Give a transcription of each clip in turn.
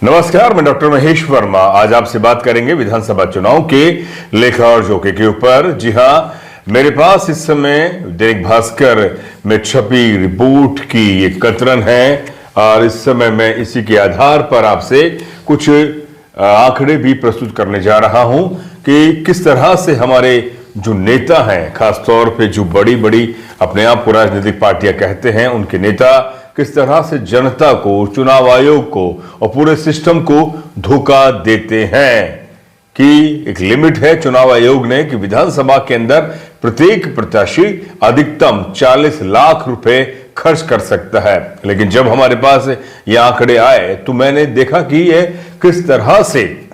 नमस्कार, मैं डॉक्टर महेश वर्मा। आज आपसे बात करेंगे विधानसभा चुनाव के लेखा और जोखे के ऊपर। जी हां, मेरे पास इस समय दैनिक भास्कर में छपी रिपोर्ट की ये कतरन है और इस समय मैं इसी के आधार पर आपसे कुछ आंकड़े भी प्रस्तुत करने जा रहा हूं कि किस तरह से हमारे जो नेता हैं, खासतौर पे जो बड़ी बड़ी अपने आप को राजनीतिक पार्टियां कहते हैं, उनके नेता किस तरह से जनता को, चुनाव आयोग को और पूरे सिस्टम को धोखा देते हैं। कि एक लिमिट है चुनाव आयोग ने कि विधानसभा के अंदर प्रत्येक प्रत्याशी अधिकतम 40 लाख रुपए खर्च कर सकता है, लेकिन जब हमारे पास ये आंकड़े आए तो मैंने देखा कि ये किस तरह से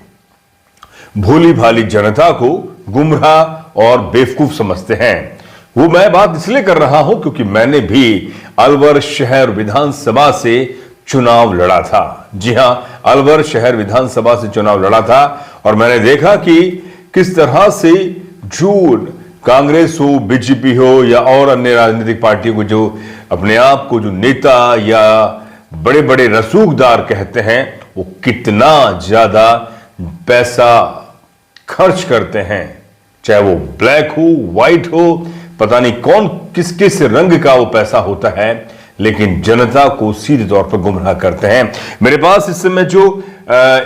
भोली भाली जनता को गुमराह और बेवकूफ समझते हैं। वो मैं बात इसलिए कर रहा हूं क्योंकि मैंने भी अलवर शहर विधानसभा से चुनाव लड़ा था। जी हां, अलवर शहर विधानसभा से चुनाव लड़ा था और मैंने देखा कि किस तरह से जो कांग्रेस हो, बीजेपी हो या और अन्य राजनीतिक पार्टियों को जो अपने आप को जो नेता या बड़े बड़े रसूखदार कहते हैं, वो कितना ज्यादा पैसा खर्च करते हैं। चाहे वो ब्लैक हो, व्हाइट हो, पता नहीं कौन किस किस रंग का वो पैसा होता है, लेकिन जनता को सीधे तौर पर गुमराह करते हैं। मेरे पास इस समय जो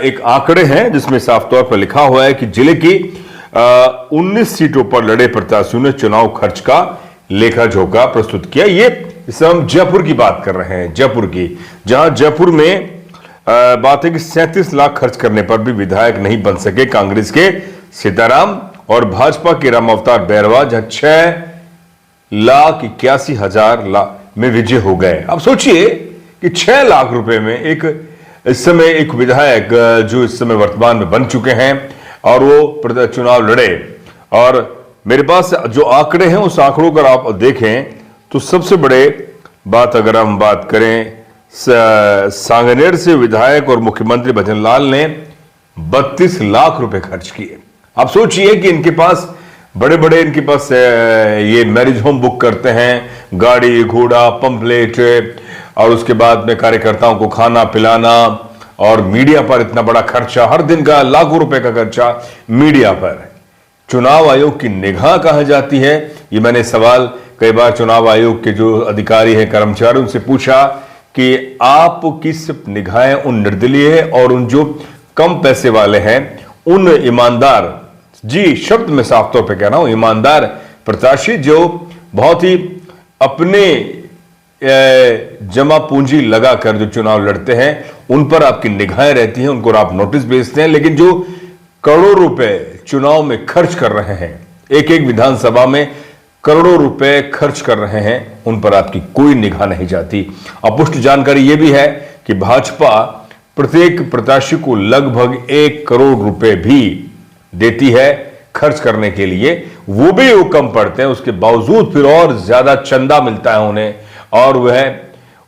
एक आंकड़े हैं जिसमें साफ तौर पर लिखा हुआ है कि जिले की 19 सीटों पर लड़े प्रत्याशियों ने चुनाव खर्च का लेखा जोखा प्रस्तुत किया। ये इस हम जयपुर की बात कर रहे हैं, जयपुर की, जहां जयपुर में बात है कि 37 लाख खर्च करने पर भी विधायक नहीं बन सके कांग्रेस के सीताराम और भाजपा के राम अवतार बैरवा, जहां 6,81,000 में विजय हो गए। अब सोचिए कि 6 लाख रुपए में एक इस समय एक विधायक जो इस समय वर्तमान में बन चुके हैं और वो चुनाव लड़े। और मेरे पास जो आंकड़े हैं उस आंकड़ों को आप देखें तो सबसे बड़े बात अगर हम बात करें, सांगनेर से विधायक और मुख्यमंत्री भजनलाल ने 32 लाख रुपए खर्च किए। आप सोचिए कि इनके पास बड़े बड़े ये मैरिज होम बुक करते हैं, गाड़ी घोड़ा पंपलेट, और उसके बाद में कार्यकर्ताओं को खाना पिलाना और मीडिया पर इतना बड़ा खर्चा, हर दिन का लाखों रुपए का खर्चा मीडिया पर। चुनाव आयोग की निगाह कहां जाती है, ये मैंने सवाल कई बार चुनाव आयोग के जो अधिकारी हैं, कर्मचारियों से पूछा कि आपकी सिर्फ निगाहें उन निर्दलीय और उन जो कम पैसे वाले हैं, उन ईमानदार, जी शब्द में साफ तौर पे कह रहा हूं, ईमानदार प्रत्याशी जो बहुत ही अपने जमा पूंजी लगाकर जो चुनाव लड़ते हैं, उन पर आपकी निगाहें रहती हैं, उनको आप नोटिस भेजते हैं, लेकिन जो करोड़ों रुपए चुनाव में खर्च कर रहे हैं, एक एक विधानसभा में करोड़ों रुपए खर्च कर रहे हैं, उन पर आपकी कोई निगाह नहीं जाती। अपुष्ट जानकारी यह भी है कि भाजपा प्रत्येक प्रत्याशी को लगभग 1 करोड़ रुपए भी देती है खर्च करने के लिए, वो भी वो कम पड़ते हैं, उसके बावजूद फिर और ज्यादा चंदा मिलता है उन्हें, और वह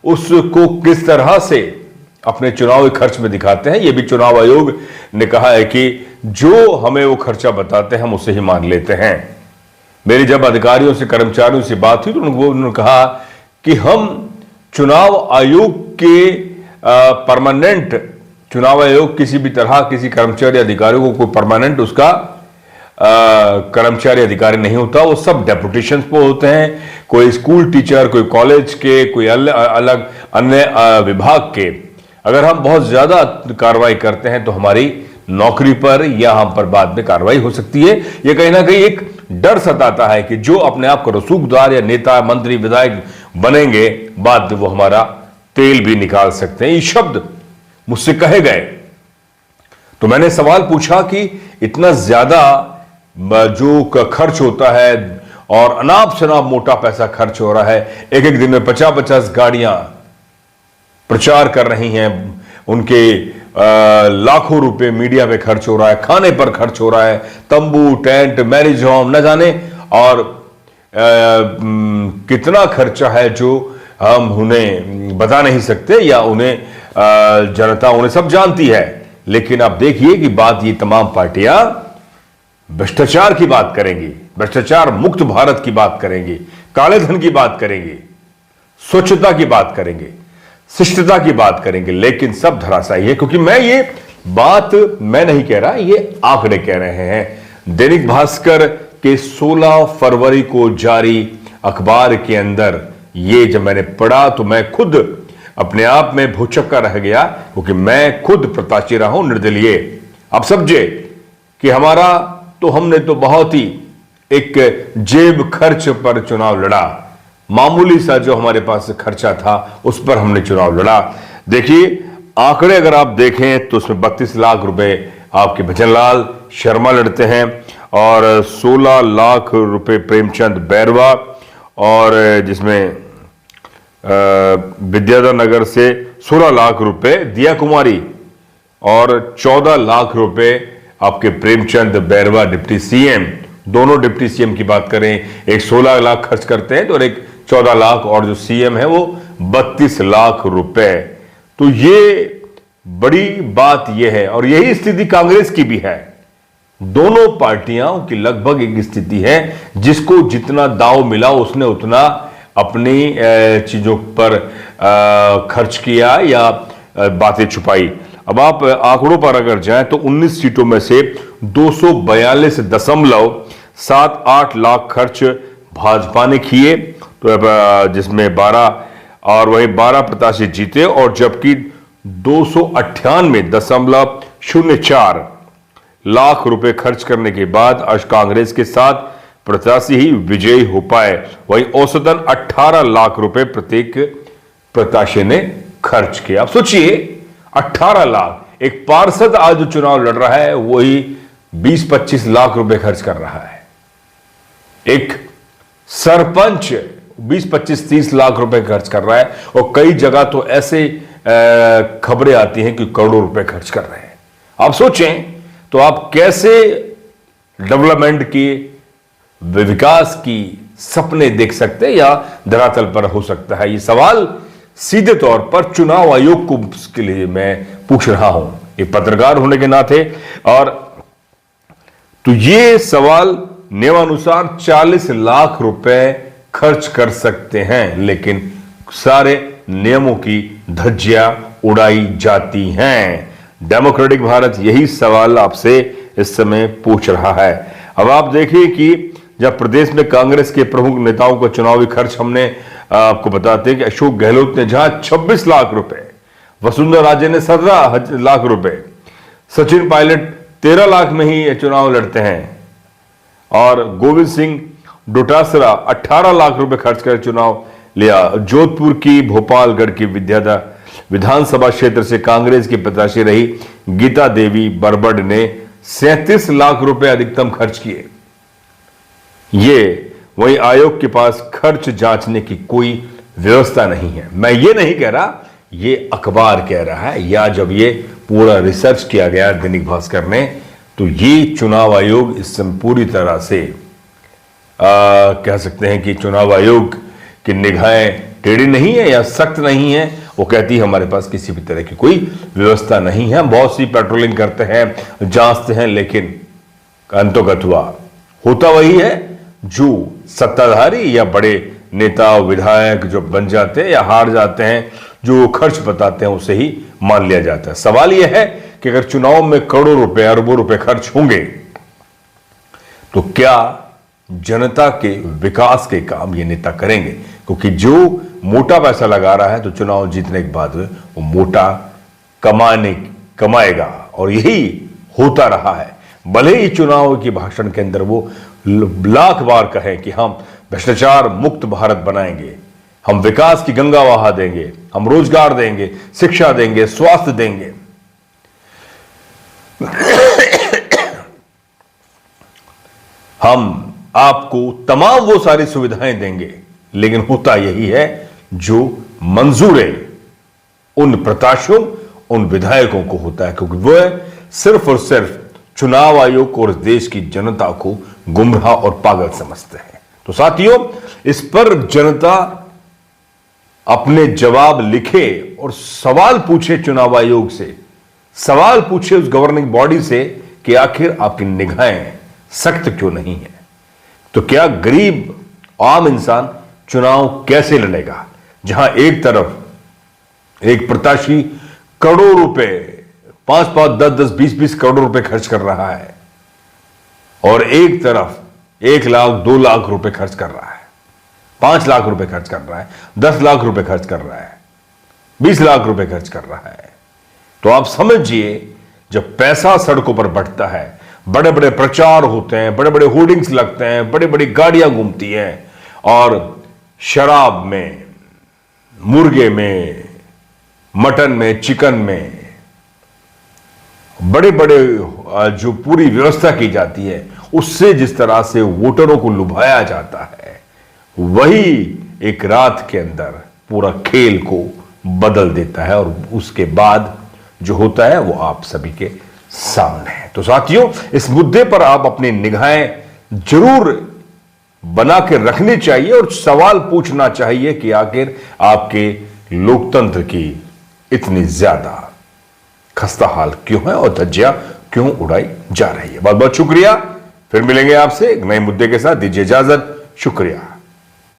उसको किस तरह से अपने चुनावी खर्च में दिखाते हैं। ये भी चुनाव आयोग ने कहा है कि जो हमें वो खर्चा बताते हैं हम उसे ही मान लेते हैं। मेरी जब अधिकारियों से, कर्मचारियों से बात हुई तो उन्होंने कहा कि हम चुनाव आयोग के परमानेंट, चुनाव आयोग किसी भी तरह किसी कर्मचारी अधिकारी को कोई परमानेंट उसका कर्मचारी अधिकारी नहीं होता, वो सब डेपुटेशन पे होते हैं। कोई स्कूल टीचर, कोई कॉलेज के, कोई अलग अन्य विभाग के। अगर हम बहुत ज्यादा कार्रवाई करते हैं तो हमारी नौकरी पर या हम पर बाद में कार्रवाई हो सकती है। यह कहीं ना कहीं एक डर सताता है कि जो अपने आप को रसूखदार या नेता, मंत्री, विधायक बनेंगे, बाद में वो हमारा तेल भी निकाल सकते हैं। ये शब्द मुझसे कहे गए तो मैंने सवाल पूछा कि इतना ज्यादा जो खर्च होता है और अनाप शनाप मोटा पैसा खर्च हो रहा है, एक एक दिन में 50-50 गाड़ियां प्रचार कर रही हैं, उनके लाखों रुपए मीडिया पे खर्च हो रहा है, खाने पर खर्च हो रहा है, तंबू, टेंट, मैरिज होम, न जाने और कितना खर्चा है जो हम उन्हें बता नहीं सकते या उन्हें जनता उन्हें सब जानती है। लेकिन आप देखिए कि बात ये तमाम पार्टियां भ्रष्टाचार की बात करेंगी, भ्रष्टाचार मुक्त भारत की बात करेंगी, काले धन की बात करेंगी, स्वच्छता की बात करेंगे, शिष्टता की बात करेंगे, लेकिन सब धराशायी है, क्योंकि ये बात मैं नहीं कह रहा, ये आंकड़े कह रहे हैं। दैनिक भास्कर के 16 फरवरी को जारी अखबार के अंदर ये जब मैंने पढ़ा तो मैं खुद अपने आप में भौचक्का रह गया, क्योंकि मैं खुद प्रत्याशी रहा हूं निर्दलीय। अब समझे कि हमने तो बहुत ही एक जेब खर्च पर चुनाव लड़ा, मामूली सा जो हमारे पास खर्चा था उस पर हमने चुनाव लड़ा। देखिए आंकड़े अगर आप देखें तो उसमें 32 लाख रुपए आपके भजनलाल शर्मा लड़ते हैं और 16 लाख रुपए प्रेमचंद बैरवा, और जिसमें विद्याधर नगर से 16 लाख रुपए दिया कुमारी और 14 लाख रुपए आपके प्रेमचंद बैरवा डिप्टी सीएम। दोनों डिप्टी सीएम की बात करें, एक 16 लाख खर्च करते हैं तो और एक 14 लाख, और जो सीएम है वो 32 लाख रुपए। तो ये बड़ी बात यह है, और यही स्थिति कांग्रेस की भी है। दोनों पार्टियों की लगभग एक स्थिति है, जिसको जितना दाव मिला उसने उतना अपनी चीजों पर खर्च किया या बातें छुपाई। अब आप आंकड़ों पर अगर जाएं तो 19 सीटों में से 242.78 लाख खर्च भाजपा ने किए, तो जिसमें 12 और वहीं 12 प्रत्याशी जीते, और जबकि 298.04 लाख रुपए खर्च करने के बाद आज कांग्रेस के साथ प्रत्याशी ही विजयी हो पाए। वहीं औसतन 18 लाख रुपए प्रत्येक प्रत्याशी ने खर्च किया। आप सोचिए 18 लाख, एक पार्षद आज जो चुनाव लड़ रहा है वही 20-25 लाख रुपए खर्च कर रहा है, एक सरपंच 20-25-30 लाख रुपए खर्च कर रहा है, और कई जगह तो ऐसे खबरें आती हैं कि करोड़ों रुपए खर्च कर रहे हैं। आप सोचें तो आप कैसे डेवलपमेंट की, विकास की सपने देख सकते हैं या धरातल पर हो सकता है? ये सवाल सीधे तौर पर चुनाव आयोग को के लिए मैं पूछ रहा हूं, ये पत्रकार होने के नाते। और तो ये सवाल नियमानुसार 40 लाख रुपए खर्च कर सकते हैं, लेकिन सारे नियमों की धज्जियां उड़ाई जाती हैं। डेमोक्रेटिक भारत यही सवाल आपसे इस समय पूछ रहा है। अब आप देखिए कि जब प्रदेश में कांग्रेस के प्रमुख नेताओं का चुनावी खर्च हमने आपको बताते हैं कि अशोक गहलोत ने जहां 26 लाख रुपए, वसुंधरा राजे ने 17 लाख रुपए, सचिन पायलट 13 लाख में ही चुनाव लड़ते हैं, और गोविंद सिंह डोटासरा 18 लाख रुपए खर्च कर चुनाव लिया। जोधपुर की भोपालगढ़ की विधानसभा क्षेत्र से कांग्रेस की प्रत्याशी रही गीता देवी बरबड़ ने 37 लाख रुपए अधिकतम खर्च किए। वहीं आयोग के पास खर्च जांचने की कोई व्यवस्था नहीं है। मैं ये नहीं कह रहा, ये अखबार कह रहा है, या जब ये पूरा रिसर्च किया गया दैनिक भास्कर ने, तो ये चुनाव आयोग इस समय पूरी तरह से कह सकते हैं कि चुनाव आयोग की निगाहें टेढ़ी नहीं है या सख्त नहीं है। वो कहती है हमारे पास किसी भी तरह की कोई व्यवस्था नहीं है। बहुत सी पेट्रोलिंग करते हैं, जांचते हैं, लेकिन अंतोगत हुआ होता वही है जो सत्ताधारी या बड़े नेता विधायक जो बन जाते हैं या हार जाते हैं, जो खर्च बताते हैं उसे ही मान लिया जाता है। सवाल यह है कि अगर चुनाव में करोड़ों रुपए, अरबों रुपए खर्च होंगे तो क्या जनता के विकास के काम ये नेता करेंगे? क्योंकि जो मोटा पैसा लगा रहा है तो चुनाव जीतने के बाद वो मोटा कमाएगा, और यही होता रहा है। भले ही चुनाव के भाषण के अंदर वो लाख बार कहें कि हम भ्रष्टाचार मुक्त भारत बनाएंगे, हम विकास की गंगा बहा देंगे, हम रोजगार देंगे, शिक्षा देंगे, स्वास्थ्य देंगे, हम आपको तमाम वो सारी सुविधाएं देंगे, लेकिन होता यही है जो मंजूर उन प्रत्याशियों, उन विधायकों को होता है, क्योंकि वह सिर्फ और सिर्फ चुनाव आयोग और देश की जनता को गुमराह और पागल समझते हैं। तो साथियों, इस पर जनता अपने जवाब लिखे और सवाल पूछे चुनाव आयोग से, सवाल पूछे उस गवर्निंग बॉडी से कि आखिर आपकी निगाहें सख्त क्यों नहीं है? तो क्या गरीब आम इंसान चुनाव कैसे लड़ेगा, जहां एक तरफ एक प्रत्याशी करोड़ों रुपए, 5-5, 10-10, 20-20 करोड़ रुपए खर्च कर रहा है और एक तरफ 1 लाख 2 लाख रुपए खर्च कर रहा है, 5 लाख रुपए खर्च कर रहा है, 10 लाख रुपए खर्च कर रहा है, 20 लाख रुपए खर्च कर रहा है। तो आप समझिए, जब पैसा सड़कों पर बढ़ता है, बड़े बड़े प्रचार होते हैं, बड़े बड़े होर्डिंग्स लगते हैं, बड़ी बड़ी गाड़ियां घूमती हैं और शराब में, मुर्गे में, मटन में, चिकन में बड़े बड़े जो पूरी व्यवस्था की जाती है, उससे जिस तरह से वोटरों को लुभाया जाता है, वही एक रात के अंदर पूरा खेल को बदल देता है और उसके बाद जो होता है वो आप सभी के सामने है। तो साथियों, इस मुद्दे पर आप अपनी निगाहें जरूर बना के रखनी चाहिए और सवाल पूछना चाहिए कि आखिर आपके लोकतंत्र की इतनी ज्यादा खस्ता हाल क्यों है और धज्जियां क्यों उड़ाई जा रही है। बहुत बहुत शुक्रिया। फिर मिलेंगे आपसे एक नए मुद्दे के साथ। दीजिए इजाजत। शुक्रिया।